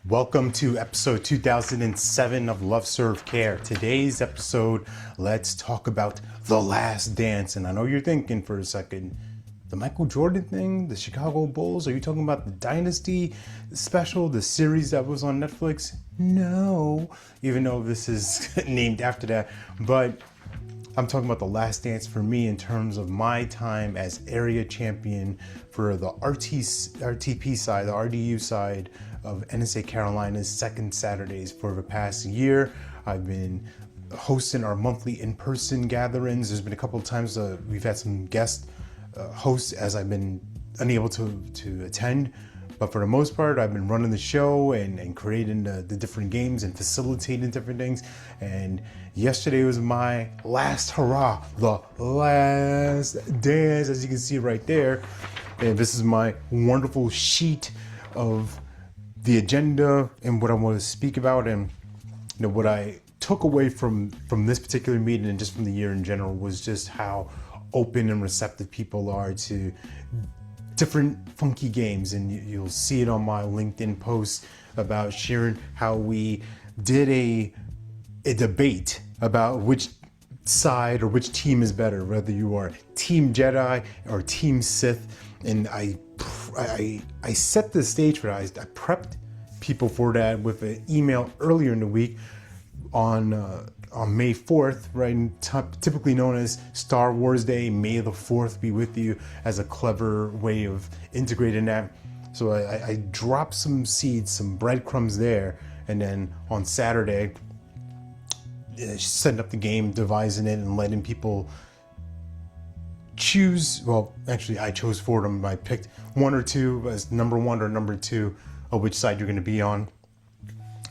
Welcome to episode 2007 of Love Serve Care. Today's episode, let's talk about The Last Dance. And I know you're thinking for a second, the Michael Jordan thing, the Chicago Bulls, are you talking about the Dynasty special, the series that was on Netflix? No, even though this is named after that. But I'm talking about The Last Dance for me in terms of my time as area champion for the RTP side, the RDU side of NsaCarolinas second Saturdays for the past year. I've been hosting our monthly in-person gatherings. There's been a couple of times we've had some guest hosts as I've been unable to attend. But for the most part, I've been running the show and creating the different games and facilitating different things. And yesterday was my last hurrah, the last dance, as you can see right there. And this is my wonderful sheet of the agenda and what I want to speak about. And what I took away from this particular meeting and just from the year in general was just how open and receptive people are to different funky games. And you'll see it on my LinkedIn post about sharing how we did a debate about which side or which team is better, whether you are Team Jedi or Team Sith. And I set the stage for that. I prepped people for that with an email earlier in the week on May 4th, right? Typically known as Star Wars Day. May the 4th be with you, as a clever way of integrating that. So I dropped some seeds, some breadcrumbs there, and then on Saturday, setting up the game, devising it, and letting people choose. Well, actually, I chose for them. I picked one or two as number one or number two of which side you're going to be on.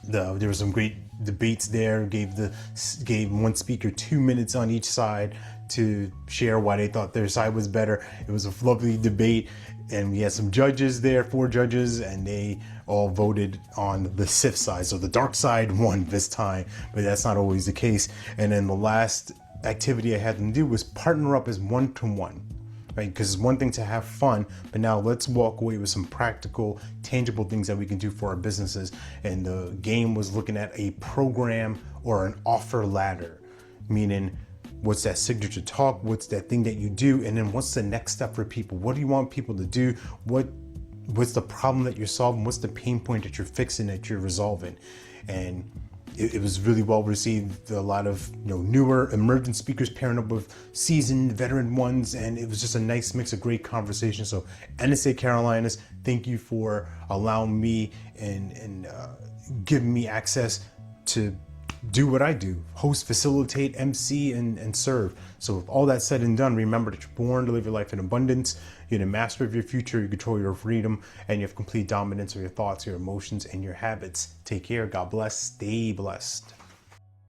There were some great debates there. Gave one speaker 2 minutes on each side to share why they thought their side was better. It was a lovely debate, and we had some judges there, 4 judges, and they all voted on the Sith side. So the dark side won this time, but that's not always the case. And then the last activity I had them do was partner up as one-to-one. Right? Because it's one thing to have fun, but now let's walk away with some practical, tangible things that we can do for our businesses. And the game was looking at a program or an offer ladder, meaning what's that signature talk, what's that thing that you do, and then what's the next step for people? What do you want people to do? What's the problem that you're solving? What's the pain point that you're fixing, that you're resolving? And it was really well received. A lot of newer emerging speakers pairing up with seasoned veteran ones, and it was just a nice mix of great conversation. So nsacarolinas, thank you for allowing me and giving me access to do what I do: host, facilitate, MC, and serve. So with all that said and done, remember that you're born to live your life in abundance. You're the master of your future. You control your freedom, and you have complete dominance of your thoughts, your emotions, and your habits. Take care. God bless. Stay blessed.